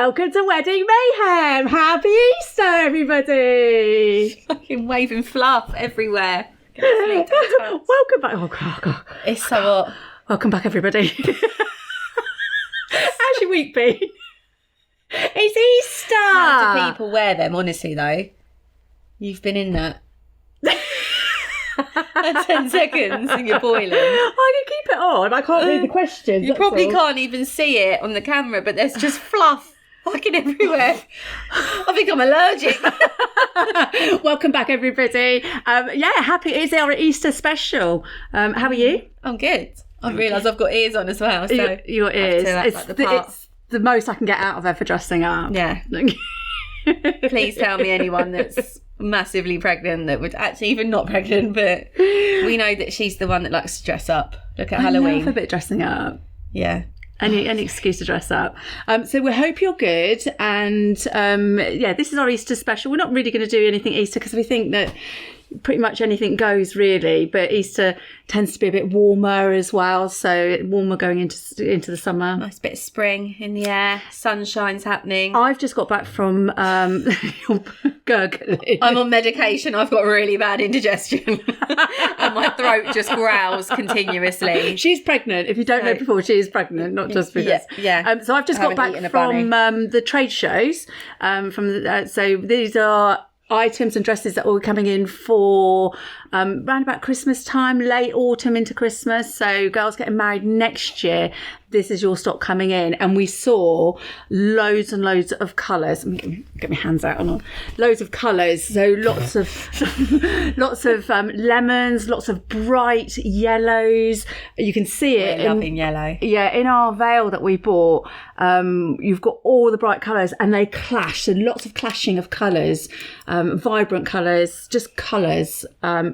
Welcome to Wedding Mayhem. Happy Easter, everybody. Fucking waving fluff everywhere. Welcome back. Oh, God. It's so hot. Welcome back, everybody. How's your week been? It's Easter. How do people wear them, honestly, though? You've been in that. 10 seconds and you're boiling. I can keep it on. I can't read the questions. You probably can't even see it on the camera, but there's just fluff fucking everywhere. I think I'm allergic. Welcome back, everybody. Happy. It's our Easter special. How are you? I'm good. I realise I've got ears on as well. So your ears. It's the most I can get out of her for dressing up. Yeah. Please tell me anyone that's massively pregnant that would actually even not pregnant, but we know that she's the one that likes to dress up. Look at Halloween. I love a bit dressing up. Yeah. Any excuse to dress up. So we hope you're good. And this is our Easter special. We're not really going to do anything Easter because we think that pretty much anything goes really, but Easter tends to be a bit warmer as well, so warmer going into the summer. Nice bit of spring in the air, sunshine's happening. I've just got back from gurgling. I'm on medication. I've got really bad indigestion and my throat just growls continuously. She's pregnant. If you don't know before, she is pregnant, not just because so I've just got back from the trade shows so these are items and dresses that will be coming in for round about Christmas time, late autumn into Christmas. So girls getting married next year, this is your stock coming in. And we saw loads and loads of colours. Get my hands out on all. Loads of colours. So lots of lemons, lots of bright yellows. You can see it. We're loving yellow. Yeah, in our veil that we bought, you've got all the bright colours and they clash. So lots of clashing of colours, vibrant colours, just colours.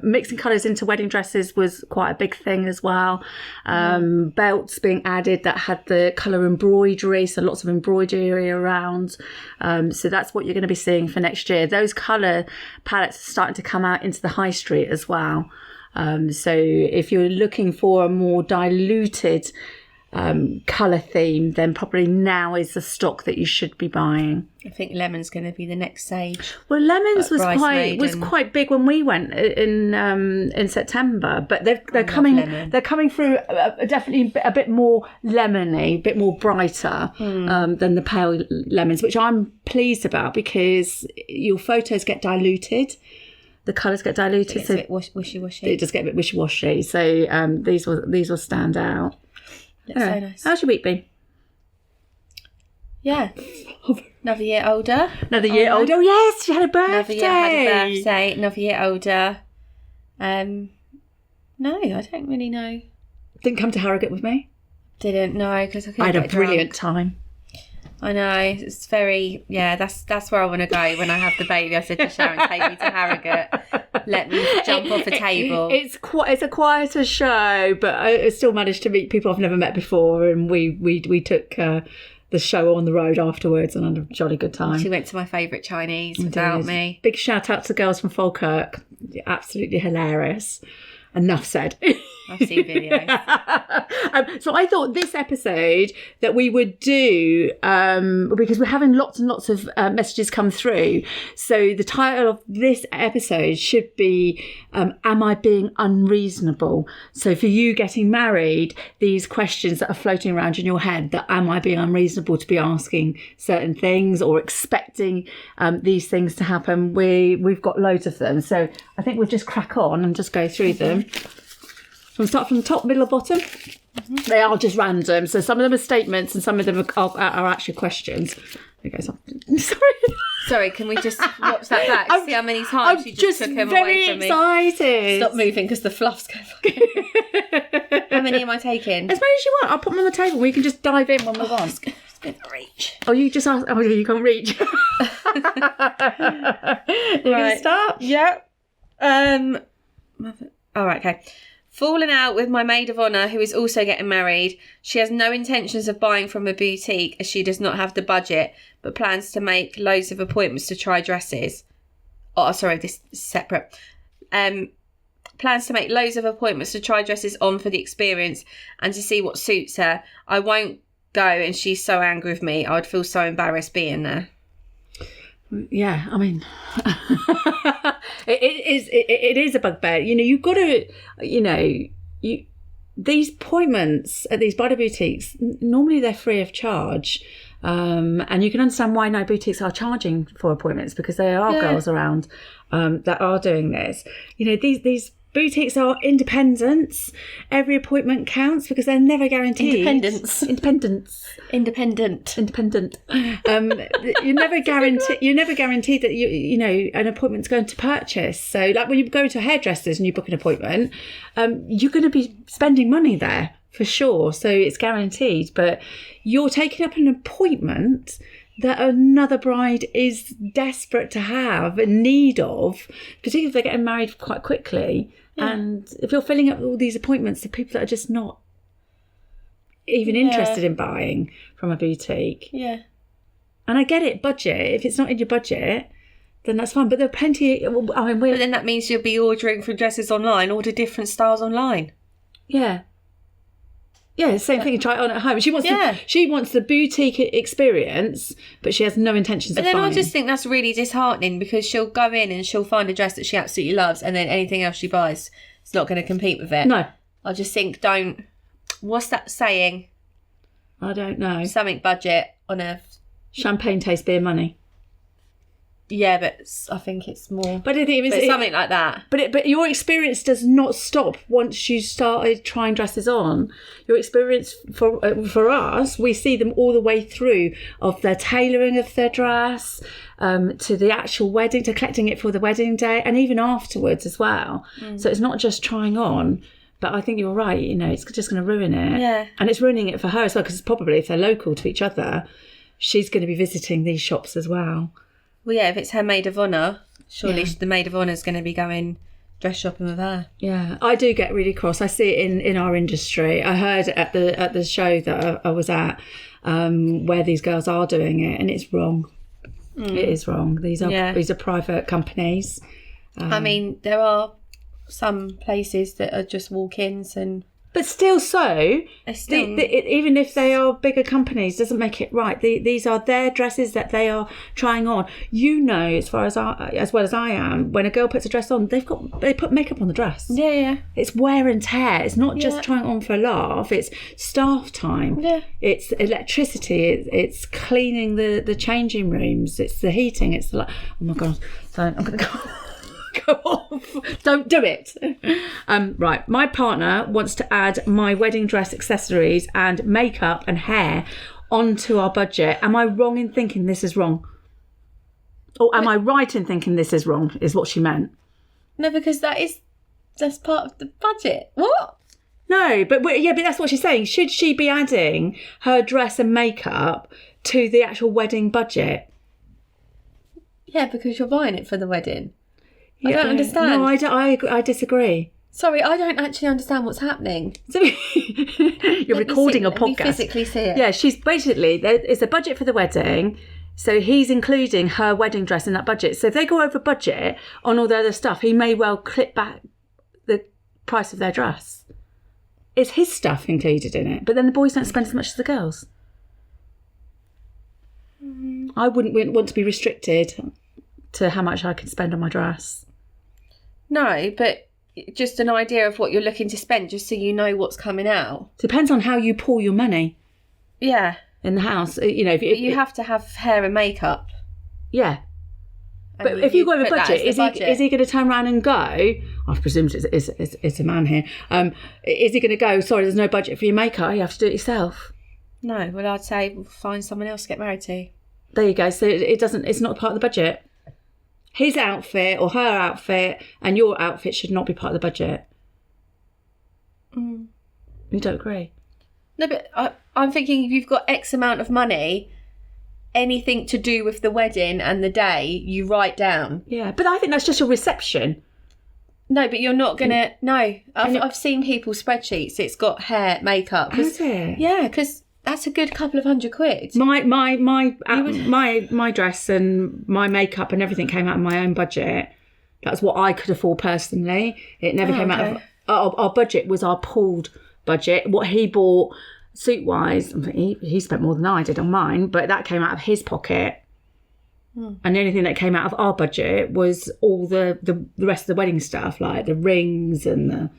Mixing colours into wedding dresses was quite a big thing as well. Belts being added that had the colour embroidery, so lots of embroidery around. So that's what you're going to be seeing for next year. Those colour palettes are starting to come out into the high street as well. So if you're looking for a more diluted colour theme, then probably now is the stock that you should be buying. I think lemon's going to be the next stage. Well, lemons was quite big when we went in September, but they're coming through definitely a bit more lemony, a bit more brighter than the pale lemons, which I'm pleased about because your photos get diluted. The colours get diluted. It's a bit wishy-washy. It does get a bit wishy-washy. So these will stand out. That's so nice. How's your week been? Yeah. Another year older. Another year older. Oh, yes, she had a birthday. Another year older. No, I don't really know. Didn't come to Harrogate with me? Didn't, no, because I had a brilliant time. I know, it's very, that's where I want to go when I have the baby. I said to Sharon, take me to Harrogate, let me jump off a table. It's a quieter show, but I still managed to meet people I've never met before, and we took the show on the road afterwards and had a jolly good time. She went to my favourite Chinese without me. Big shout out to girls from Falkirk, absolutely hilarious. Enough said. I've seen videos. So I thought this episode that we would do, because we're having lots and lots of messages come through. So the title of this episode should be, Am I Being Unreasonable? So for you getting married, these questions that are floating around in your head, that am I being unreasonable to be asking certain things or expecting these things to happen? We've got loads of them. So I think we'll just crack on and just go through them. We'll start from the top, middle, or bottom. Mm-hmm. They are just random. So some of them are statements and some of them are actually questions. Okay, Sorry, can we just watch that back? See how many times you just took him away from me? I'm very excited. Stop moving because the fluff's going. How many am I taking? As many as you want. I'll put them on the table. We can just dive in when we want. It's good to reach. Oh, you just asked. Oh, you can't reach. You going to start? Yeah. All right, okay. Fallen out with my maid of honour who is also getting married. She has no intentions of buying from a boutique as she does not have the budget, but plans to make loads of appointments to try dresses. Oh, sorry, this is separate. Plans to make loads of appointments to try dresses on for the experience and to see what suits her. I won't go and she's so angry with me, I'd feel so embarrassed being there. Yeah, I mean, it is a bugbear. You know, you've got to, you know, these appointments at these bridal boutiques, normally they're free of charge. And you can understand why now boutiques are charging for appointments, because there are girls around that are doing this. You know, these boutiques are independents. Every appointment counts because they're never guaranteed. Independent. You're never guaranteed that you know an appointment's going to purchase. So, like when you go to hairdressers and you book an appointment, you're going to be spending money there for sure. So it's guaranteed, but you're taking up an appointment that another bride is desperate to have, in need of, particularly if they're getting married quite quickly. Yeah. And if you're filling up all these appointments to people that are just not even interested in buying from a boutique. Yeah. And I get it, budget. If it's not in your budget, then that's fine. But there are plenty. I mean, but then that means you'll be ordering from dresses online, order different styles online. Yeah. Yeah, same thing. You try it on at home. She wants the boutique experience, but she has no intentions of buying. But then I just think that's really disheartening, because she'll go in and she'll find a dress that she absolutely loves, and then anything else she buys is not going to compete with it. No. I just think what's that saying? I don't know. Something budget on a... Champagne tastes beer money. Yeah, but I think it's more... But I think it's something like that. But your experience does not stop once you started trying dresses on. Your experience, for us, we see them all the way through, of their tailoring of their dress, to the actual wedding, to collecting it for the wedding day, and even afterwards as well. So it's not just trying on. But I think you're right, you know, it's just going to ruin it. Yeah. And it's ruining it for her as well, because probably if they're local to each other, she's going to be visiting these shops as well. Well, yeah, if it's her maid of honour, surely the maid of honour is going to be going dress shopping with her. Yeah, I do get really cross. I see it in our industry. I heard at the show that I was at, where these girls are doing it, and it's wrong. It is wrong. These are private companies. I mean, there are some places that are just walk-ins and... But still so, even if they are bigger companies, doesn't make it right. These are their dresses that they are trying on. You know, as well as I am, when a girl puts a dress on, they put makeup on the dress. Yeah, yeah. It's wear and tear. It's not just trying on for a laugh. It's staff time. Yeah. It's electricity. It's cleaning the changing rooms. It's the heating. It's the... Oh my God. So I'm going to go... Go off. Don't do it. Right. My partner wants to add my wedding dress accessories and makeup and hair onto our budget. Am I wrong in thinking this is wrong? Or am I right in thinking this is wrong, is what she meant? No, because that's part of the budget. What? No, but that's what she's saying. Should she be adding her dress and makeup to the actual wedding budget? Yeah, because you're buying it for the wedding. I don't understand. No, I disagree. Sorry, I don't actually understand what's happening. So you're recording a podcast. Let me physically see it. Yeah, she's basically, it's a budget for the wedding, so he's including her wedding dress in that budget. So if they go over budget on all the other stuff, he may well clip back the price of their dress. It's his stuff included in it, but then the boys don't spend as much as the girls. I wouldn't want to be restricted to how much I can spend on my dress. No, but just an idea of what you're looking to spend, just so you know what's coming out. Depends on how you pool your money. Yeah. In the house, you know. If you have to have hair and makeup. Yeah. But if you go over budget, is he going to turn around and go? I presume it's a man here. Is he going to go? Sorry, there's no budget for your makeup. You have to do it yourself. No. Well, I'd say find someone else to get married to. There you go. So it's not part of the budget. His outfit or her outfit and your outfit should not be part of the budget. You don't agree? No, but I'm thinking if you've got X amount of money, anything to do with the wedding and the day, you write down. Yeah, but I think that's just your reception. No, but you're not going to... No, I've seen people's spreadsheets. It's got hair, makeup. Has it? Yeah, because... That's a good couple of £100. My dress and my makeup and everything came out of my own budget. That's what I could afford personally. It never came out of our budget. Was our pooled budget. What he bought suit-wise, he spent more than I did on mine, but that came out of his pocket. And the only thing that came out of our budget was all the rest of the wedding stuff, like the rings and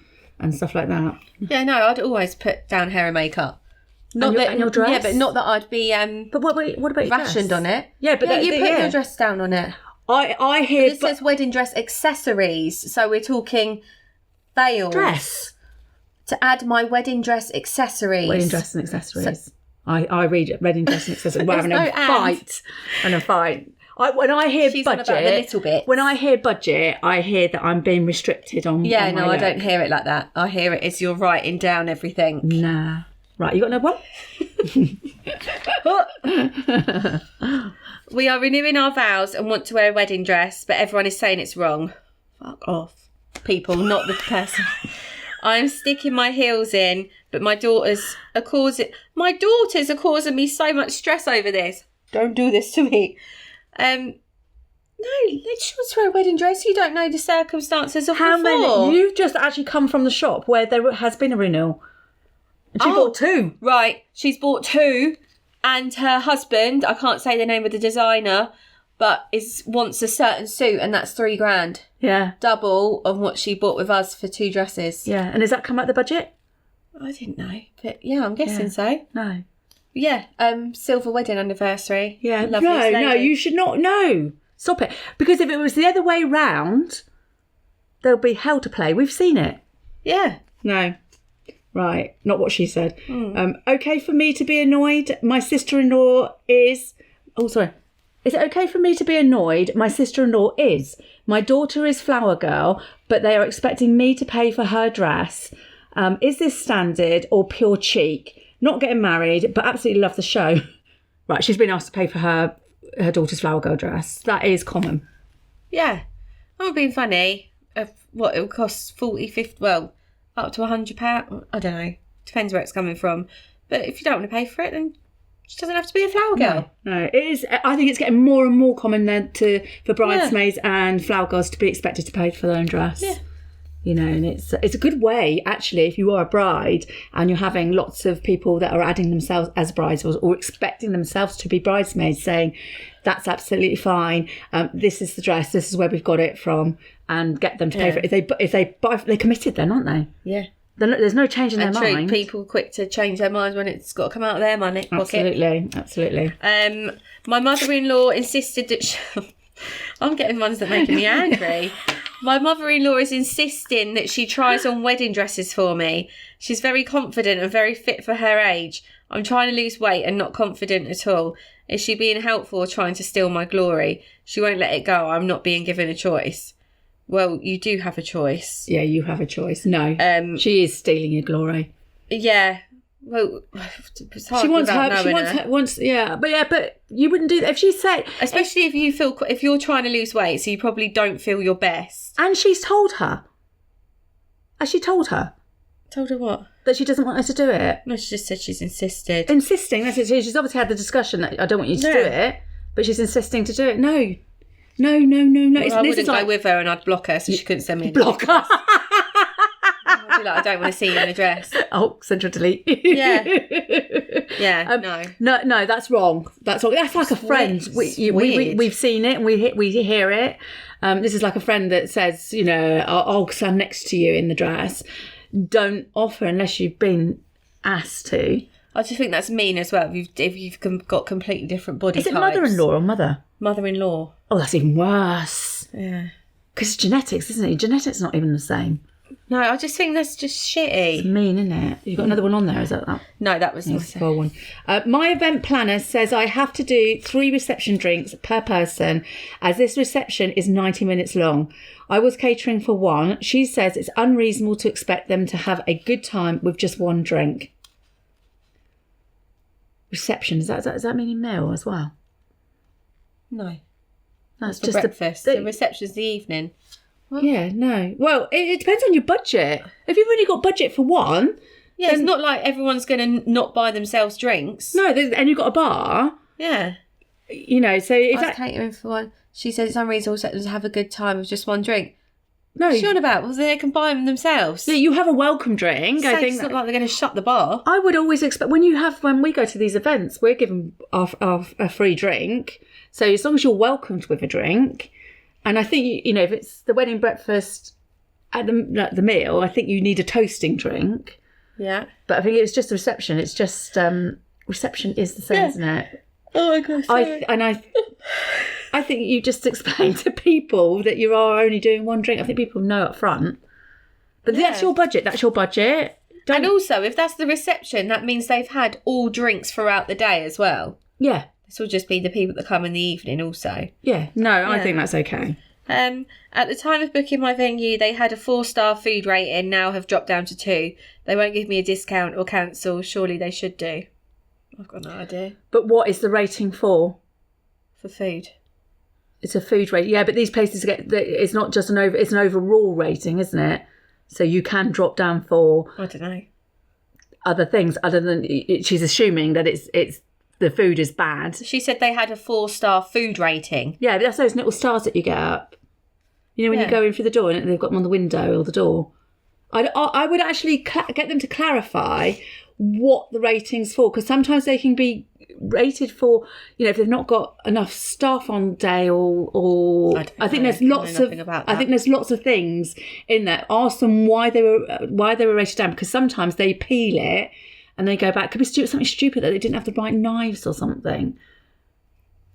stuff like that. Yeah, no, I'd always put down hair and makeup. Not and your dress? Yeah, but not that I'd be but what about your rationed dress? on it. Yeah, but you put your dress down on it. I hear... It says wedding dress accessories, so we're talking veils. Dress. To add my wedding dress accessories. Wedding dress and accessories. So, I read it, wedding dress and accessories. We're having a fight. When I hear She's budget, on about the little bit. When I hear budget, I hear that I'm being restricted on. Yeah, on no, my I don't hear it like that. I hear it as you're writing down everything. Nah. Right, you got another one? We are renewing our vows and want to wear a wedding dress, but everyone is saying it's wrong. Fuck off, people, not the person. I'm sticking my heels in, but my daughters are causing me so much stress over this. Don't do this to me. No, let's just wear a wedding dress. You don't know the circumstances of How before. many? You've just actually come from the shop where there has been a renewal. And she bought 2. Right, she's bought 2, and her husband, I can't say the name of the designer, but wants a certain suit, and that's $3,000. Yeah. Double of what she bought with us for 2 dresses. Yeah, and has that come out the budget? I didn't know, but yeah, I'm guessing so. No. Yeah, silver wedding anniversary. Yeah, Loveliest lady. no, you should not know. Stop it. Because if it was the other way round, there'll be hell to play. We've seen it. Yeah. No. Right, not what she said. Okay for me to be annoyed? My sister-in-law is... Oh, sorry. Is it okay for me to be annoyed? My sister-in-law is. My daughter is flower girl, but they are expecting me to pay for her dress. Is this standard or pure cheek? Not getting married, but absolutely love the show. Right, she's been asked to pay for her daughter's flower girl dress. That is common. Yeah. I'm not being funny. What, it will cost 40, 50... Well... up to £100. I don't know. Depends where it's coming from. But if you don't want to pay for it, then she doesn't have to be a flower girl. No, it is. I think it's getting more and more common then for bridesmaids and flower girls to be expected to pay for their own dress. Yeah. You know, and it's a good way, actually, if you are a bride and you're having lots of people that are adding themselves as brides or expecting themselves to be bridesmaids, saying, that's absolutely fine. This is the dress. This is where we've got it from, and get them to pay for it. If they're committed, then, aren't they? Yeah. There's no change in their mind. People quick to change their minds when it's got to come out of their money pocket. Absolutely. My mother-in-law insisted that I'm getting ones that are making me angry. My mother-in-law is insisting that she tries on wedding dresses for me. She's very confident and very fit for her age. I'm trying to lose weight and not confident at all. Is she being helpful or trying to steal my glory? She won't let it go. I'm not being given a choice. Well, you do have a choice. Yeah, you have a choice. No, she is stealing your glory. Yeah. Well, it's hard she wants her. But you wouldn't do that if she said, especially if you're trying to lose weight, so you probably don't feel your best. And she's told her. Has she told her? Told her what? That she doesn't want her to do it. No, she just said she's insisted. Insisting. That's it. She's obviously had the discussion that I don't want you to do it, but she's insisting to do it. No. Well, I wouldn't go with her, and I'd block her so she couldn't send me a block her. I'd be like, I don't want to see you in a dress. Oh, central delete. Yeah. No, that's wrong. That's wrong. That's like a friend. We've seen it and we hear it. This is like a friend that says, you know, I'll stand next to you in the dress. Don't offer unless you've been asked to. I just think that's mean as well. If you've got completely different body types. Is it mother-in-law or mother? Mother-in-law. Oh, that's even worse. Yeah. Because it's genetics, isn't it? Genetics not even the same. No, I just think that's just shitty. It's mean, isn't it? You've got another one on there, is that? No, that was the full one. My event planner says I have to do 3 reception drinks per person, as this reception is 90 minutes long. I was catering for 1. She says it's unreasonable to expect them to have a good time with just 1 drink. Reception, does that mean in meal as well? No. That's just breakfast. The reception's the evening. What? Yeah, no. Well, it depends on your budget. If you've only got budget for 1... Yeah, then, it's not like everyone's going to not buy themselves drinks. No, and you've got a bar. Yeah. You know, so if I was catering for 1. She said it's unreasonable to have a good time with just 1 drink. No. What's she on about? Well, they can buy them themselves. Yeah, you have a welcome drink. I think it's not like they're going to shut the bar. I would always expect when we go to these events, we're given a free drink. So as long as you're welcomed with a drink, and I think if it's the wedding breakfast at the meal, I think you need a toasting drink. Yeah, but I think it's just a reception. It's just reception is the same, isn't it? Oh my god! I think you just explain to people that you are only doing one drink. I think people know up front. But that's your budget. That's your budget. And also, if that's the reception, that means they've had all drinks throughout the day as well. Yeah. This will just be the people that come in the evening also. Yeah. No, I think that's okay. At the time of booking my venue, they had a 4-star food rating, now have dropped down to 2. They won't give me a discount or cancel. Surely they should do. I've got no idea. But what is the rating for? For food. It's a food rating. Yeah, but these places it's not just it's an overall rating, isn't it? So you can drop down for I don't know. Other things other than she's assuming that it's the food is bad. She said they had a 4-star food rating. Yeah, but that's those little stars that you get up. When you go in through the door and they've got them on the window or the door. I would actually get them to clarify what the rating's for, because sometimes they can be rated for, if they've not got enough staff on day or I think there's lots of things in there. Ask them why they were rated down, because sometimes they peel it and they go back. It could be something stupid that they didn't have the right knives or something.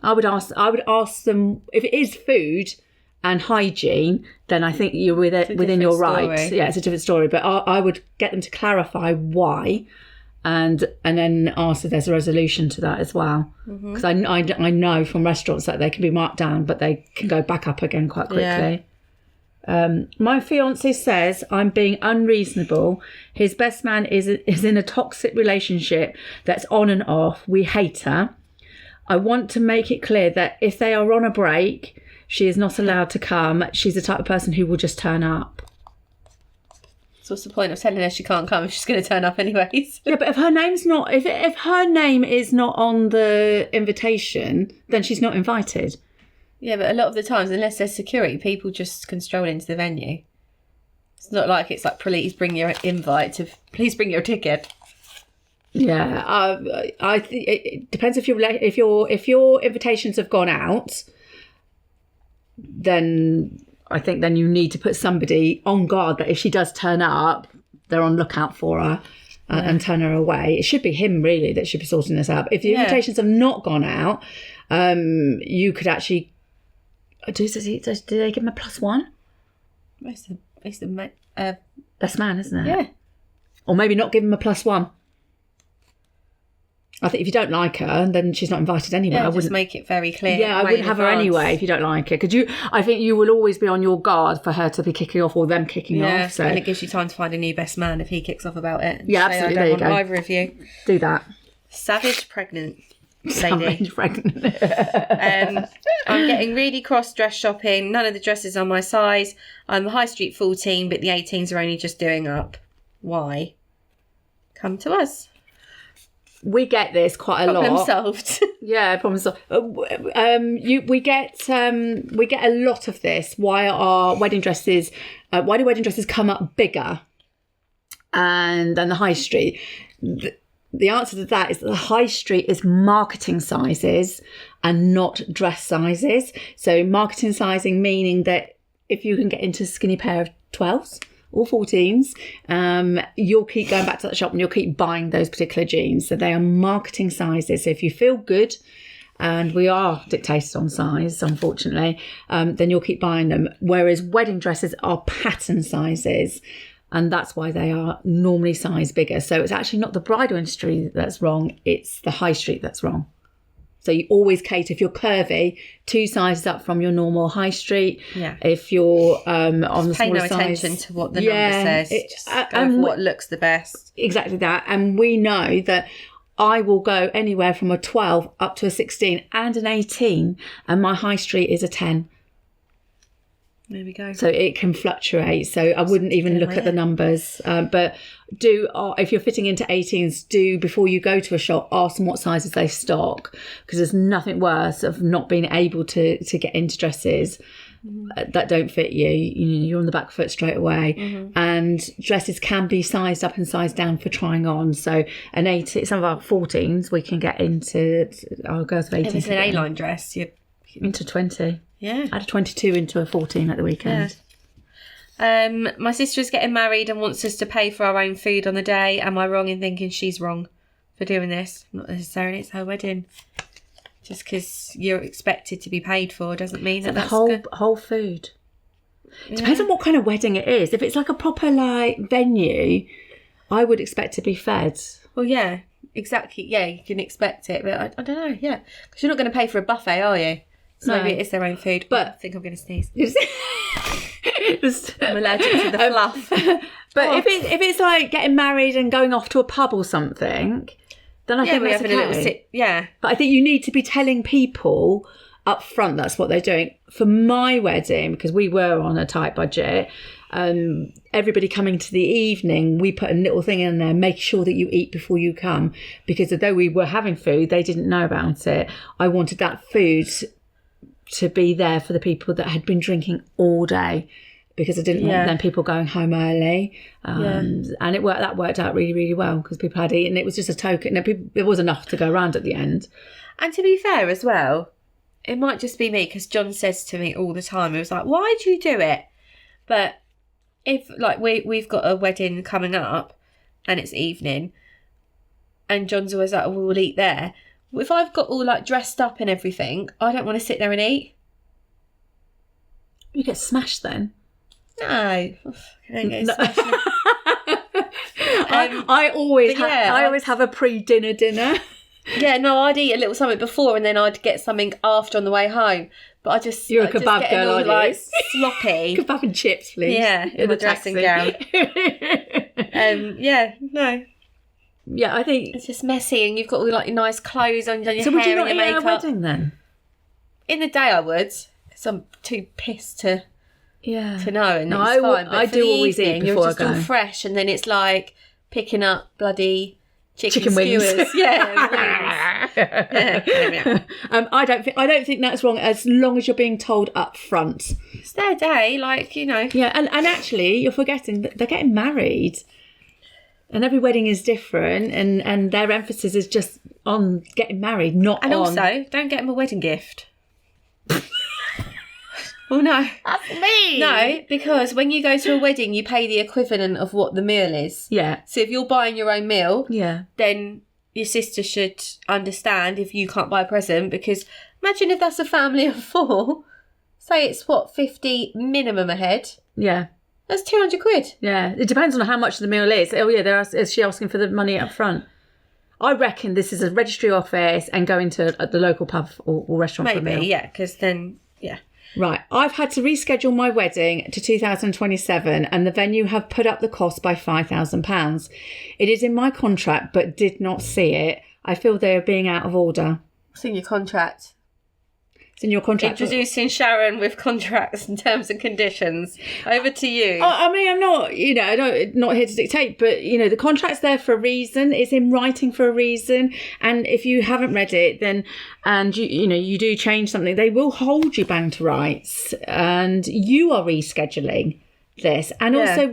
I would ask them if it is food and hygiene, then I think you're within your rights. Yeah, it's a different story. But I would get them to clarify why, and then ask if there's a resolution to that as well. Because I know from restaurants that they can be marked down, but they can go back up again quite quickly. Yeah. My fiance says I'm being unreasonable. His best man is in a toxic relationship that's on and off. We hate her. I want to make it clear that if they are on a break, she is not allowed to come. She's the type of person who will just turn up. So what's the point of telling her she can't come if she's going to turn up anyways? Yeah, but if her name's not, if her name is not on the invitation, then she's not invited. Yeah, but a lot of the times, unless there's security, people just can stroll into the venue. It's not like it's like, please bring your please bring your ticket. Yeah, I think it depends if your invitations have gone out. Then I think you need to put somebody on guard that if she does turn up, they're on lookout for her and turn her away. It should be him really that should be sorting this out. If the invitations have not gone out, you could actually do they give him a +1? It's the best man, isn't it? Yeah. Or maybe not give him a +1. I think if you don't like her, then she's not invited anyway. Yeah, just make it very clear. Yeah, I wouldn't have her anyway if you don't like her. Because I think you will always be on your guard for her to be kicking off or them kicking off. So. And it gives you time to find a new best man if he kicks off about it. Yeah, absolutely. There you go. Either of you. Do that. Savage pregnant lady. Savage pregnant. I'm getting really cross dress shopping. None of the dresses are my size. I'm a high street 14, but the 18s are only just doing up. Why? Come to us. We get this quite a lot. Problem solved. Yeah, problem solved. We get a lot of this. Why do wedding dresses come up bigger than the high street? The answer to that is that the high street is marketing sizes and not dress sizes. So marketing sizing meaning that if you can get into a skinny pair of 12s or 14s, you'll keep going back to that shop and you'll keep buying those particular jeans. So they are marketing sizes. So if you feel good, and we are dictated on size, unfortunately, then you'll keep buying them. Whereas wedding dresses are pattern sizes, and that's why they are normally size bigger. So it's actually not the bridal industry that's wrong, it's the high street that's wrong. So you always cater, if you're curvy, 2 sizes up from your normal high street. Yeah. If you're on the smaller size. Pay no attention to what the number says. Just go for what looks the best. Exactly that. And we know that I will go anywhere from a 12 up to a 16 and an 18, and my high street is a 10. There we go. So it can fluctuate. So I wouldn't even look at the numbers. But if you're fitting into 18s, do, before you go to a shop, ask them what sizes they stock, because there's nothing worse of not being able to get into dresses that don't fit you. You're on the back foot straight away. And dresses can be sized up and sized down for trying on. So some of our 14s we can get into, our girls of 18. If it's an A-line dress, you're into 20. Yeah. I had a 22 into a 14 at the weekend. Yeah. My sister is getting married and wants us to pay for our own food on the day. Am I wrong in thinking she's wrong for doing this? Not necessarily. It's her wedding. Just because you're expected to be paid for doesn't mean that that's the good. whole food. Depends on what kind of wedding it is. If it's like a proper venue, I would expect to be fed. Well, yeah, exactly. Yeah, you can expect it, but I don't know. Yeah, because you're not going to pay for a buffet, are you? So maybe it is their own food. But I think I'm going to sneeze. I'm allergic to the fluff. But if it's like getting married and going off to a pub or something, then I think that's okay. A little yeah. But I think you need to be telling people up front that's what they're doing. For my wedding, because we were on a tight budget, everybody coming to the evening, we put a little thing in there, make sure that you eat before you come, because although we were having food, they didn't know about it. I wanted that food to be there for the people that had been drinking all day, because I didn't want them people going home early. And that worked out really, really well, because people had eaten. It was just a token. It was enough to go around at the end. And to be fair as well, it might just be me, because John says to me all the time, it was like, why do you do it? But if like we've got a wedding coming up and it's evening, and John's always like, we'll eat there. If I've got all like dressed up and everything, I don't want to sit there and eat. You get smashed then. No. I don't get smashed. I always have a pre-dinner dinner. Yeah, no, I'd eat a little something before, and then I'd get something after on the way home. But you're a kebab girl, aren't you? Like sloppy. Kebab and chips, please. Yeah, in the dressing gown. Yeah, I think it's just messy, and you've got all like your nice clothes on, your hair and your makeup. So would you not eat at a wedding then? In the day, I would, because I'm too pissed to know, and no, it's fine. But I do always evening, eat before you're just I go. all fresh, and then it's like picking up bloody chicken wings. skewers. Yeah. I don't think that's wrong, as long as you're being told up front. It's their day, like, you know. Yeah, and actually, you're forgetting that they're getting married. And every wedding is different, and their emphasis is just on getting married, not and on... And also, don't get them a wedding gift. Well, no. That's me. No, because when you go to a wedding, you pay the equivalent of what the meal is. Yeah. So if you're buying your own meal, then your sister should understand if you can't buy a present, because imagine if that's a family of 4. Say it's, 50 minimum a head? Yeah. That's 200 quid. Yeah, it depends on how much the meal is. Oh yeah, is she asking for the money up front? I reckon this is a registry office and going to the local pub or restaurant for a meal. Maybe, yeah, because then, yeah. Right, I've had to reschedule my wedding to 2027, and the venue have put up the cost by £5,000. It is in my contract, but did not see it. I feel they are being out of order. It's in your contract. It's in your contract. Introducing Sharon with contracts and terms and conditions. Over to you. I mean, I'm not, not here to dictate, but, the contract's there for a reason. It's in writing for a reason. And if you haven't read it, then, and you do change something, they will hold you bound to rights. And you are rescheduling this. And also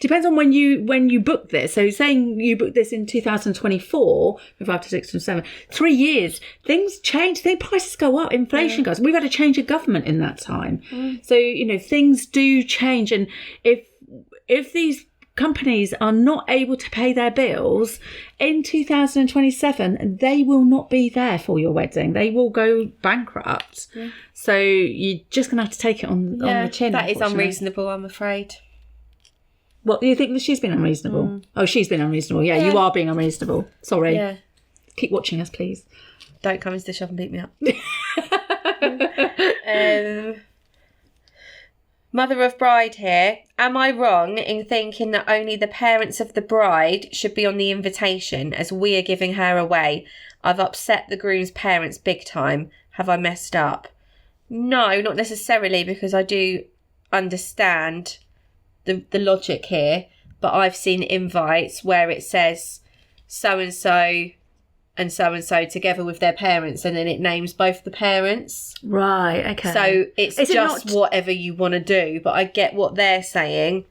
depends on when you book this. So saying you booked this in 2024, 5 to 6 and 7, 3 years, things change, prices go up, inflation goes. We've had a change of government in that time. So, things do change. And if these companies are not able to pay their bills in 2027, they will not be there for your wedding. They will go bankrupt. So you're just going to have to take it on the chin. That is unreasonable, I'm afraid. What, do you think that she's been unreasonable? Oh, she's been unreasonable. Yeah, you are being unreasonable. Sorry. Yeah. Keep watching us, please. Don't come into the shop and beat me up. Mother of bride here. Am I wrong in thinking that only the parents of the bride should be on the invitation, as we are giving her away? I've upset the groom's parents big time. Have I messed up? No, not necessarily, because I do understand the logic here, but I've seen invites where it says so-and-so and so-and-so together with their parents, and then it names both the parents. Right, okay. So it's just whatever you want to do, but I get what they're saying.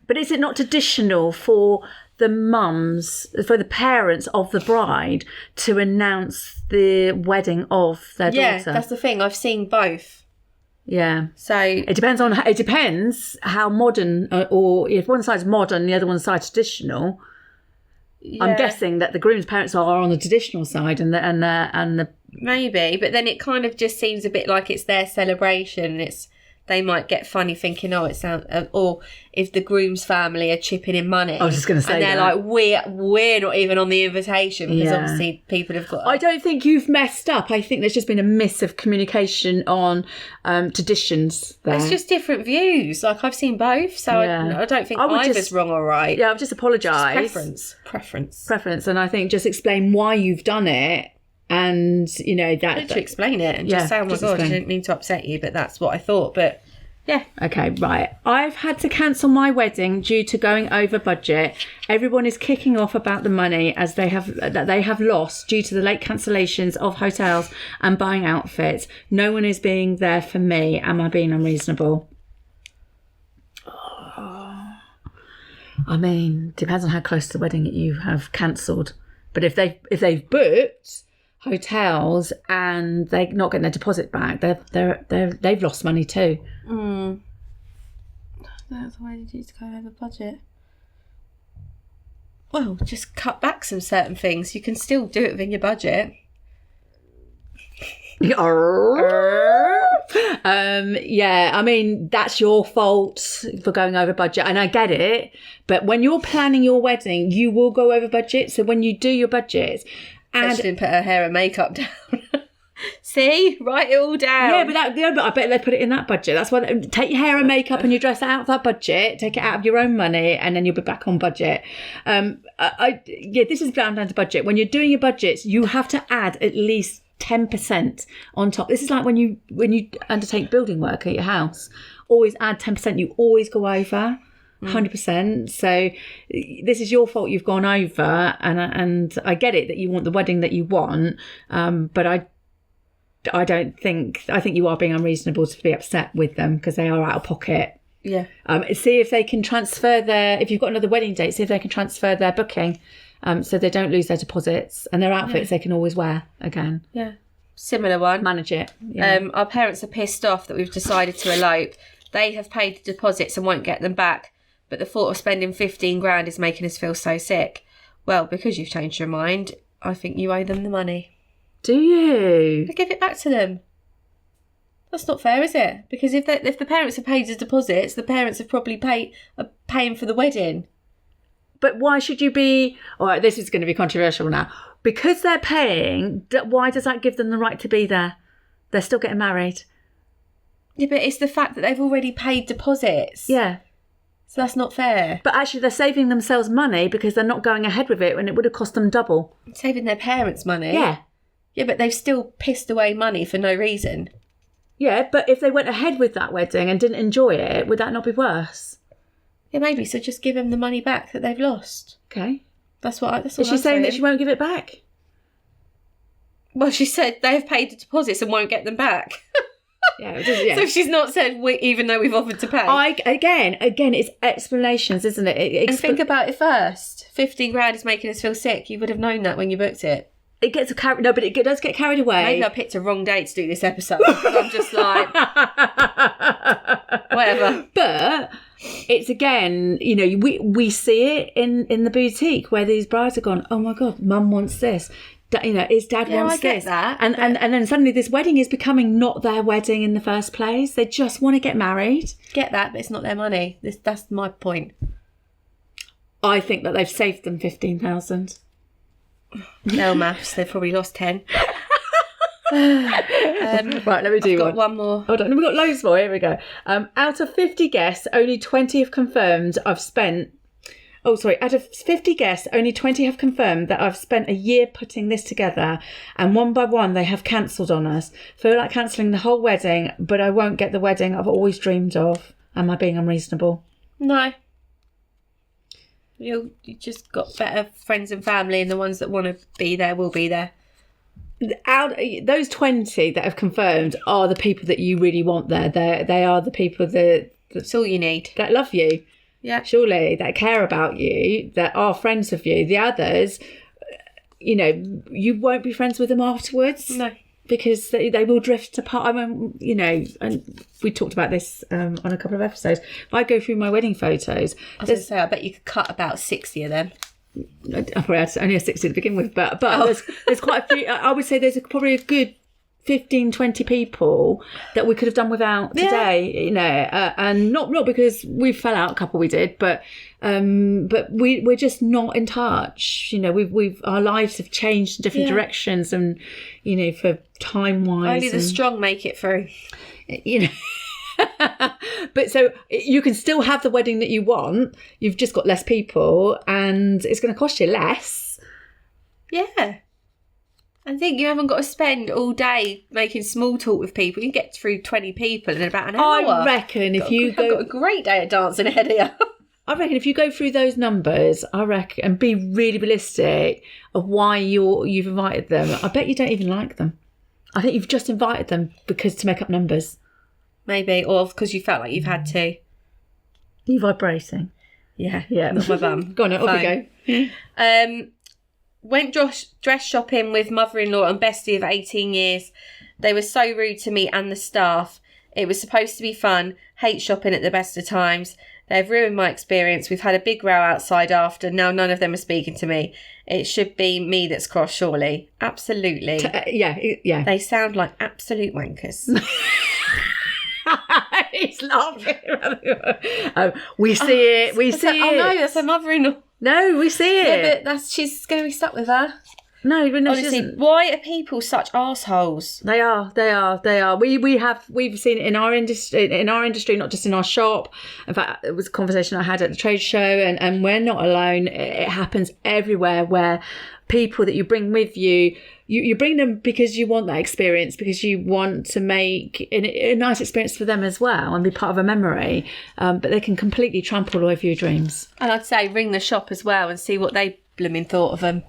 But is it not traditional for the mums, for the parents of the bride to announce the wedding of their daughter? Yeah, that's the thing. I've seen both. Yeah. So it depends how modern, or if one side's modern, the other one side's traditional. Yeah. I'm guessing that the groom's parents are on the traditional side, and the maybe, but then it kind of just seems a bit like it's their celebration. They might get funny thinking, or if the groom's family are chipping in money. I was just going to say, and they're like, we're not even on the invitation, because obviously people have got. I don't think you've messed up. I think there's just been a miss of communication on traditions there. It's just different views. Like, I've seen both, so I don't think either's wrong or right. Yeah, I've just apologised. Preference, and I think just explain why you've done it. And, you know, that... to explain it and just say, oh my God, I didn't mean to upset you, but that's what I thought. But, yeah. Okay, right. I've had to cancel my wedding due to going over budget. Everyone is kicking off about the money as they have lost due to the late cancellations of hotels and buying outfits. No one is being there for me. Am I being unreasonable? Oh. I mean, depends on how close to the wedding you have cancelled. But if they've booked hotels and they're not getting their deposit back, they've lost money too. That's why you need to go over budget. Well, just cut back some certain things. You can still do it within your budget. Yeah, I mean, that's your fault for going over budget, and I get it, but when you're planning your wedding, you will go over budget. So when you do your budget, and she didn't put her hair and makeup down. See, write it all down. Yeah, but I bet they put it in that budget. That's why take your hair and makeup and your dress out of that budget. Take it out of your own money, and then you'll be back on budget. This is down to budget. When you're doing your budgets, you have to add at least 10% on top. This is like when you undertake building work at your house. Always add 10%. You always go over 100%. So this is your fault. You've gone over, and I get it that you want the wedding that you want, but I think you are being unreasonable to be upset with them because they are out of pocket. Yeah. See if they can transfer if you've got another wedding date, see if they can transfer their booking. So they don't lose their deposits, and their outfits they can always wear again. Yeah. Similar one. Manage it. Yeah. Our parents are pissed off that we've decided to elope. They have paid the deposits and won't get them back, but the thought of spending 15 grand is making us feel so sick. Well, because you've changed your mind, I think you owe them the money. Do you? But give it back to them. That's not fair, is it? Because if the parents have paid the deposits, the parents have probably paying for the wedding. But why should you be... All right, this is going to be controversial now. Because they're paying, why does that give them the right to be there? They're still getting married. Yeah, but it's the fact that they've already paid deposits. Yeah. So that's not fair. But actually, they're saving themselves money because they're not going ahead with it, and it would have cost them double. Saving their parents' money? Yeah. Yeah, but they've still pissed away money for no reason. Yeah, but if they went ahead with that wedding and didn't enjoy it, would that not be worse? Yeah, maybe. So just give them the money back that they've lost. Okay. That's what Is she saying that she won't give it back? Well, she said they've paid the deposits and won't get them back. Yeah. So she's not said even though we've offered to pay. Again, it's explanations, isn't it? And think about it first. 15 grand is making us feel sick. You would have known that when you booked it. It gets carried. No, but it does get carried away. Maybe I picked a wrong day to do this episode. I'm just like, whatever. But it's again, we see it in the boutique where these brides have gone, oh my God, mum wants this. His dad wants I get this. That, and then suddenly this wedding is becoming not their wedding in the first place. They just want to get married. Get that, but it's not their money. That's my point. I think that they've saved them 15,000. No maths, they've probably lost 10. Right, let me do I've got one more. Hold on, we've got loads more. Here we go. Out of 50 guests, only 20 have confirmed I've spent... Oh, sorry. Out of 50 guests, only 20 have confirmed that I've spent a year putting this together, and one by one they have cancelled on us. Feel like cancelling the whole wedding, but I won't get the wedding I've always dreamed of. Am I being unreasonable? No. You just got better friends and family, and the ones that want to be there will be there. Those 20 that have confirmed are the people that you really want there. They are the people That's all you need. that love you. Yeah. Surely, that care about you, that are friends with you. The others, you won't be friends with them afterwards. No. Because they will drift apart. I mean, and we talked about this on a couple of episodes. If I go through my wedding photos, I was going to say, I bet you could cut about 60 of them. I probably had only a 60 to begin with, but there's quite a few. I would say there's probably a good 15, 20 people that we could have done without today, and not because we fell out, a couple we did, but we're just not in touch. We've our lives have changed in different directions, and for time wise, only the strong make it through. But so you can still have the wedding that you want. You've just got less people, and it's going to cost you less. Yeah. I think you haven't got to spend all day making small talk with people. You can get through 20 people in about an hour. I reckon if you go... I've got a great day at dancing ahead of you. I reckon if you go through those numbers, and be really realistic of why you've invited them, I bet you don't even like them. I think you've just invited them to make up numbers. Maybe, or because you felt like you've had to. Are you vibrating? Yeah. Yeah. Not my bum. Go on, off you go. Went dress shopping with mother-in-law and bestie of 18 years. They were so rude to me and the staff. It was supposed to be fun. Hate shopping at the best of times. They've ruined my experience. We've had a big row outside after. Now none of them are speaking to me. It should be me that's cross, surely. Absolutely. Yeah. They sound like absolute wankers. He's laughing. We see it. We see it. Oh no, that's her mother-in-law. No, we see it. Yeah, but she's going to be stuck with her. No, honestly, why are people such assholes? They are. We've seen it in our industry, not just in our shop. In fact, it was a conversation I had at the trade show, and we're not alone. It happens everywhere, where people that you bring with you, you bring them because you want that experience, because you want to make a nice experience for them as well and be part of a memory. But they can completely trample all over your dreams. And I'd say ring the shop as well and see what they blooming thought of them.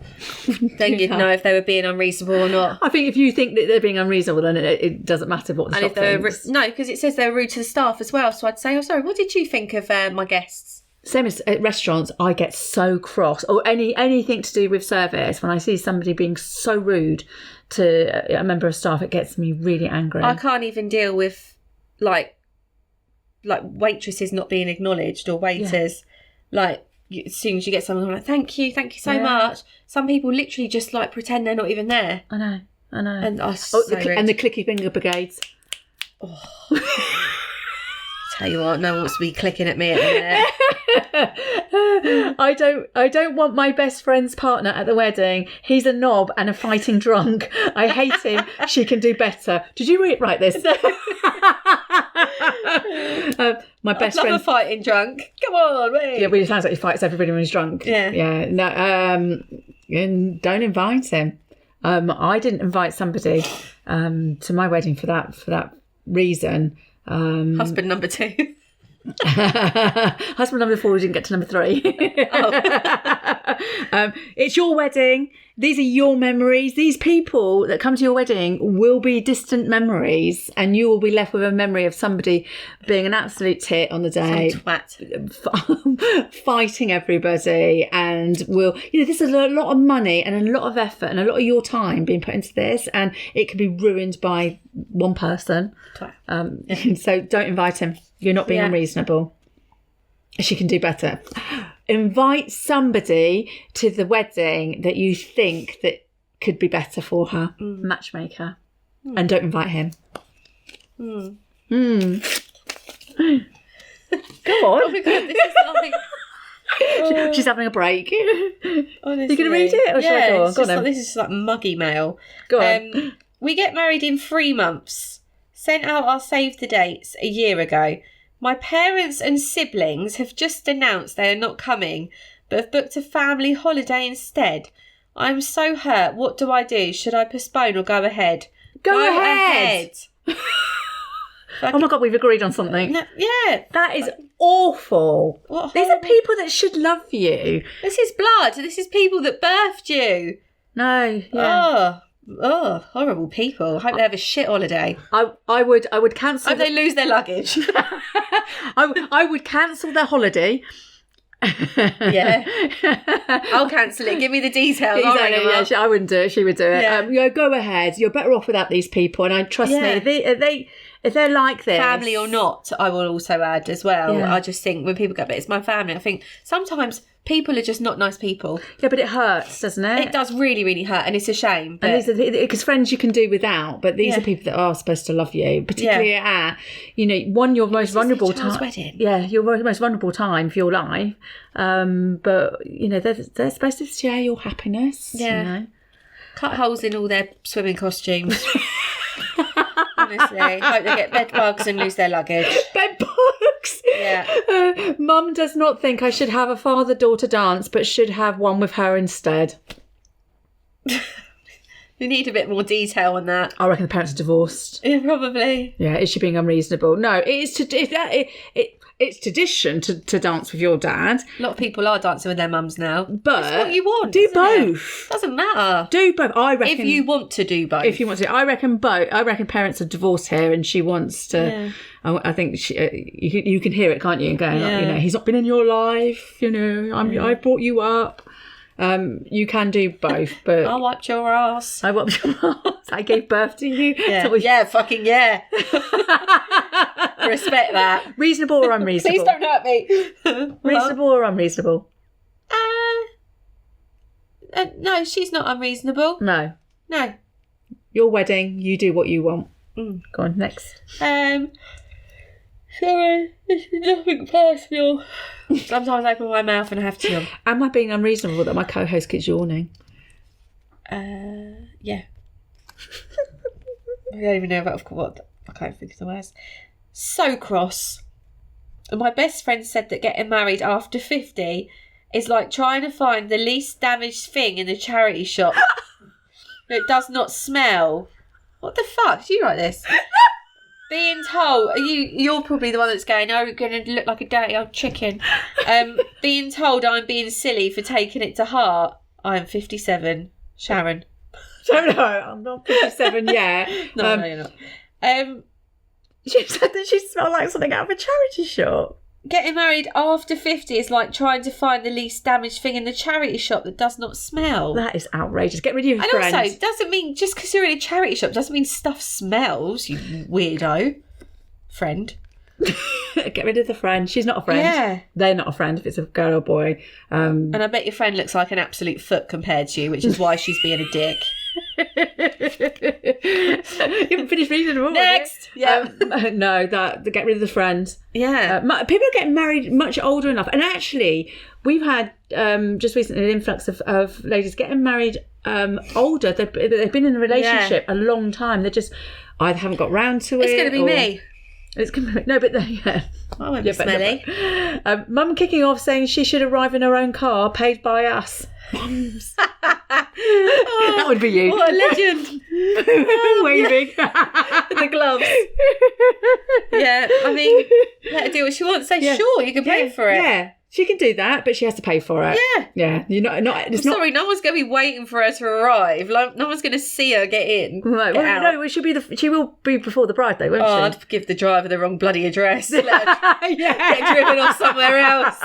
Then you'd know if they were being unreasonable or not. I think if you think that they're being unreasonable, then it doesn't matter what the shop thinks. No, because it says they're rude to the staff as well. So I'd say, sorry, what did you think of my guests? Same as at restaurants, I get so cross, or anything to do with service. When I see somebody being so rude to a member of staff, it gets me really angry. I can't even deal with like waitresses not being acknowledged, or waiters. Like, as soon as you get someone, I'm like, thank you so much. Some people literally just pretend they're not even there. I know. And and the clicky finger brigades. Oh. Tell you what, no one wants to be clicking at me at the minute. I don't want my best friend's partner at the wedding. He's a knob and a fighting drunk. I hate him. She can do better. Did you write this? My best friend, a fighting drunk. Come on, mate. Yeah, but it sounds like he fights everybody when he's drunk. Yeah. No. And don't invite him. I didn't invite somebody to my wedding for that reason. Husband number 2. Husband number 4 didn't get to number 3. It's your wedding. These are your memories. These people that come to your wedding will be distant memories, and you will be left with a memory of somebody being an absolute tit on the day, fighting everybody, and this is a lot of money and a lot of effort and a lot of your time being put into this, and it can be ruined by one person. So don't invite him. You're not being unreasonable. She can do better. Invite somebody to the wedding that you think that could be better for her. Matchmaker. And don't invite him. Go on. Oh my God, this is like... She's having a break. Honestly. You're going to read it? Or should I go on? Go on, this is like muggy mail. Go on. We get married in 3 months. Sent out our save the dates a year ago. My parents and siblings have just announced they are not coming, but have booked a family holiday instead. I'm so hurt. What do I do? Should I postpone or go ahead? Go ahead. Oh my God, we've agreed on something. No, yeah. That is awful. These are people that should love you. This is blood. This is people that birthed you. No, yeah. Oh, horrible people. I hope they have a shit holiday. I would cancel. I hope they lose their luggage. I would cancel their holiday. Yeah. I'll cancel it. Give me the details. Exactly, yeah, I wouldn't do it. She would do it. Yeah. Go ahead. You're better off without these people. And I trust me, if they're like this, family or not, I will also add as well. Yeah. I just think when people go, but it's my family, I think sometimes people are just not nice people. Yeah, but it hurts, doesn't it? It does really, really hurt, and it's a shame. But... And these are because friends you can do without, but these are people that are supposed to love you, particularly at your most vulnerable time. Wedding. Yeah, your most vulnerable time for your life. But they're supposed to share your happiness. Yeah. Cut holes in all their swimming costumes. Honestly, hope they get bed bugs and lose their luggage. Bed bugs. Yeah. Mum does not think I should have a father-daughter dance, but should have one with her instead. You need a bit more detail on that. I reckon the parents are divorced. Yeah, probably. Yeah, is she being unreasonable? No, it is it's tradition to dance with your dad. A lot of people are dancing with their mums now. But it's what you want. Do both. Doesn't matter. Do both. I reckon if you want to do both. If you want to, I reckon both. I reckon parents are divorced here, and she wants to. Yeah. I think you can hear it, can't you? Going, he's not been in your life. I brought you up. You can do both, but I wiped your ass. I wiped your ass. I gave birth to you. Yeah, fucking yeah. Respect that. Reasonable or unreasonable? Please don't hurt me. Reasonable or unreasonable? No, she's not unreasonable. No. Your wedding, you do what you want. Go on, next. Sorry, this is nothing personal. Sometimes I open my mouth and I have to. Am I being unreasonable that my co-host keeps yawning? Yeah. I don't even know about what. I can't think of the words. So cross. My best friend said that getting married after 50 is like trying to find the least damaged thing in the charity shop. It does not smell. What the fuck? Did you write this? Being told, you're probably the one that's going, oh, you're going to look like a dirty old chicken. Being told I'm being silly for taking it to heart. I'm 57. Sharon. Don't know. I'm not 57 yet. No, you're not. She said that she smelled like something out of a charity shop. Getting married after 50 is like trying to find the least damaged thing in the charity shop that does not smell. That is outrageous. Get rid of your friend. And also, doesn't mean just because you're in a charity shop doesn't mean stuff smells, you weirdo. Friend. Get rid of the friend. She's not a friend. Yeah. They're not a friend if it's a girl or boy. And I bet your friend looks like an absolute foot compared to you, which is why she's being a dick. You haven't finished reading them all. Next. Yeah. No, get rid of the friend. Yeah. People are getting married much older enough. And actually, we've had just recently an influx of ladies getting married older. They've been in a relationship a long time. They just either haven't got round to it. It's going to be me. It's going to be, no, but I won't be smelly. Mum kicking off saying she should arrive in her own car paid by us. Mums. That would be you. What a legend. Waving. The gloves. Yeah, I mean, let her do what she wants. Say, sure, you can pay for it. Yeah, she can do that, but she has to pay for it. Yeah. You're not. Sorry, no one's going to be waiting for her to arrive. Like, no one's going to see her get in. Right. No, she will be before the bride, though, won't she? I'd give the driver the wrong bloody address. Let her get driven off somewhere else.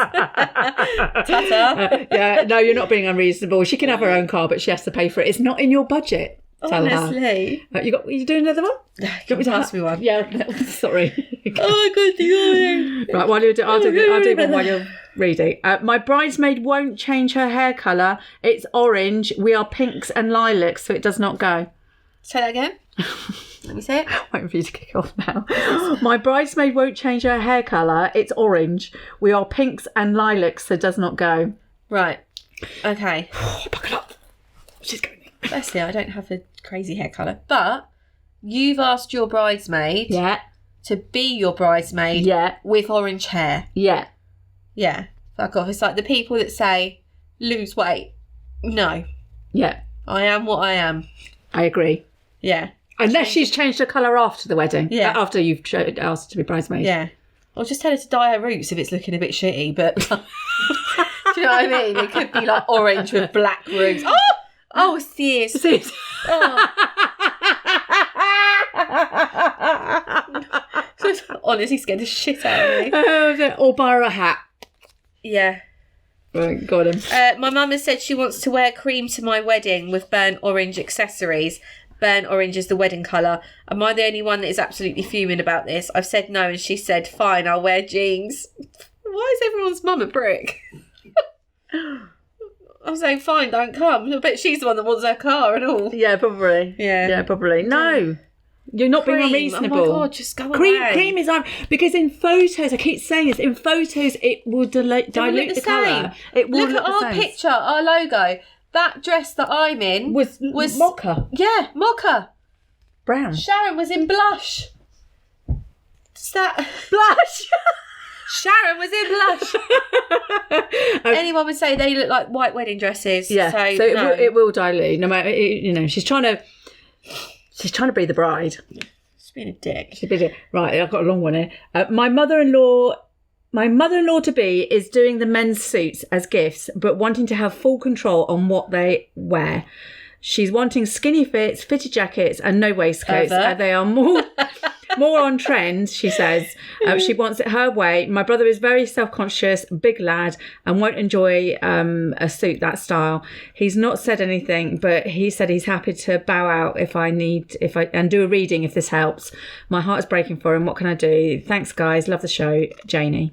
Ta-ta. No, you're not being unreasonable. She can have her own car, but she has to pay for it. It's not in your budget. Honestly. You doing another one? You want to ask me one? Yeah, sorry. Oh, good. Right, while you do, I'll do one while you're reading. My bridesmaid won't change her hair colour. It's orange. We are pinks and lilacs, so it does not go. Say that again. Let me say it. Waiting for you to kick off now. My bridesmaid won't change her hair colour. It's orange. We are pinks and lilacs, so it does not go. Right. Okay. Buckle up. She's going. Firstly, I don't have a crazy hair colour, but you've asked your bridesmaid to be your bridesmaid with orange hair. Yeah. Fuck off. It's like the people that say, lose weight. No. Yeah. I am what I am. I agree. Yeah. Unless she's changed her colour after the wedding. Yeah. After you've asked to be bridesmaid. Yeah. Or just tell her to dye her roots if it's looking a bit shitty, but... Do you know what I mean? It could be like orange with black roots. Oh! Oh, sis. Oh. Honestly scared the shit out of me. Or buy her a hat. Yeah. Right, got him. My mum has said she wants to wear cream to my wedding with burnt orange accessories. Burnt orange is the wedding colour. Am I the only one that is absolutely fuming about this? I've said no, and she said, fine, I'll wear jeans. Why is everyone's mum a prick? I'm saying, fine, don't come. I bet she's the one that wants her car and all. Yeah, probably. Yeah, probably. No. You're not being unreasonable. Oh my God, just go away. Cream is because in photos, I keep saying this, in photos it will dilute the colour. It will look at our picture, our logo. That dress that I'm in was mocha. Yeah, mocha. Brown. Sharon was in blush. What's that? Blush. Sharon was in blush. Anyone would say they look like white wedding dresses. Yeah, so it will dilute. No matter, she's trying to be the bride. She's being a dick. Right, I've got a long one here. My mother-in-law to be is doing the men's suits as gifts, but wanting to have full control on what they wear. She's wanting skinny fits, fitted jackets, and no waistcoats. They are more on trend, she says. She wants it her way. My brother is very self-conscious, big lad, and won't enjoy a suit that style. He's not said anything, but he said he's happy to bow out and do a reading if this helps. My heart is breaking for him. What can I do? Thanks, guys. Love the show. Janie.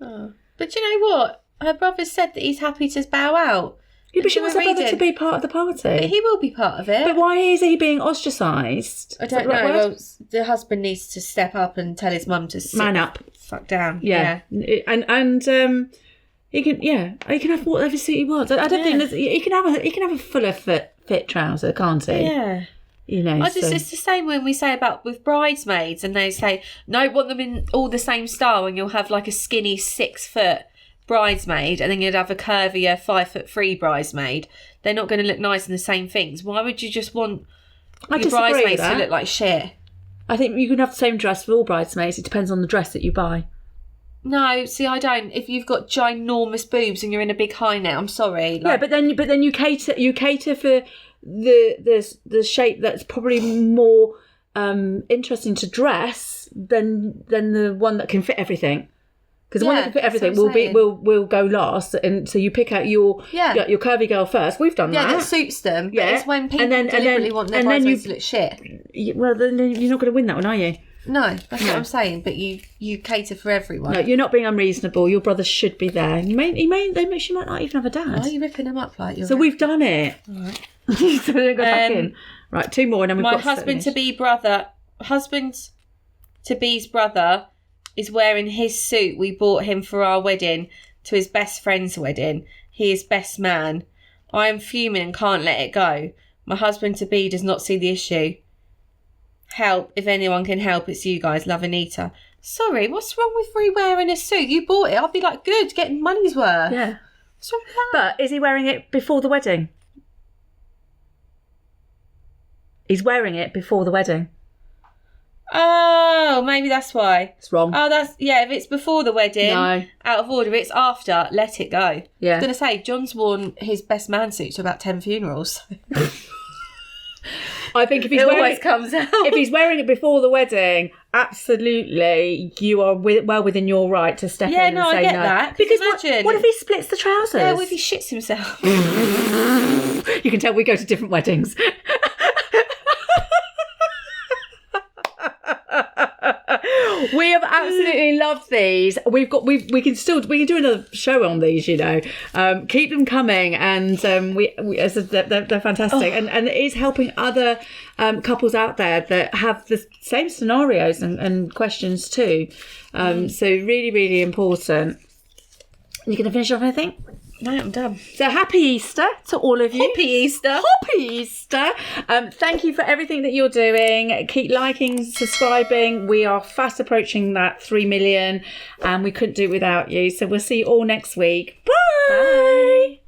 Oh. But you know what? Her brother said that he's happy to bow out. Yeah, but she wants her brother to be part of the party. But he will be part of it. But why is he being ostracised? I don't know. Well, the husband needs to step up and tell his mum to man up, fuck down. Yeah. And he can have whatever suit he wants. I don't think he can have a fuller fit trouser, can't he? Yeah. It's the same when we say about with bridesmaids, and they say no, want them in all the same style, and you'll have like a skinny 6 foot bridesmaid, and then you'd have a curvier 5'3" bridesmaid. They're not going to look nice in the same things. Why would you just want your bridesmaids to look like shit? I think you can have the same dress for all bridesmaids. It depends on the dress that you buy. No, see, I don't. If you've got ginormous boobs and you're in a big high neck, I'm sorry. Yeah, but then you cater for the shape that's probably more interesting to dress than the one that can fit everything. Because the one that can fit everything will go last, and so you pick out your curvy girl first. We've done that. Yeah, that suits them. But it's when people deliberately want their bridesmaids to look shit. Well, then you're not going to win that one, are you? No, that's what I'm saying. But you cater for everyone. No, you're not being unreasonable. Your brother should be there. She might not even have a dad. Why are you ripping him up like you're? So we've done it. All right. So we don't go back in. Right, 2 more, and then we've got husband to be's brother is wearing his suit we bought him for our wedding to his best friend's wedding. He is best man. I am fuming and can't let it go. My husband to be does not see the issue. Help, if anyone can help, it's you guys. Love, Anita. Sorry, what's wrong with re-wearing a suit? You bought it. I'll be like, good, getting money's worth. Yeah. What's wrong with that? But is he wearing it before the wedding? He's wearing it before the wedding. Oh, maybe that's why. It's wrong. Oh, if it's before the wedding, no. Out of order. If it's after, let it go. Yeah. I was going to say, John's worn his best man suit to about 10 funerals. I think if he's if he's wearing it before the wedding, absolutely, you are well within your right to step in and say no. Yeah, no, I get that. Because what if he splits the trousers? Yeah, what if he shits himself? You can tell we go to different weddings. We have absolutely loved these. We can do another show on these. Keep them coming, and they're fantastic, and it is helping other couples out there that have the same scenarios and questions too. So really, really important. You going to finish off anything? No, I'm done. So happy Easter to all of you. Happy Easter. Happy Easter. Thank you for everything that you're doing. Keep liking, subscribing. We are fast approaching that 3 million, and we couldn't do it without you. So we'll see you all next week. Bye. Bye.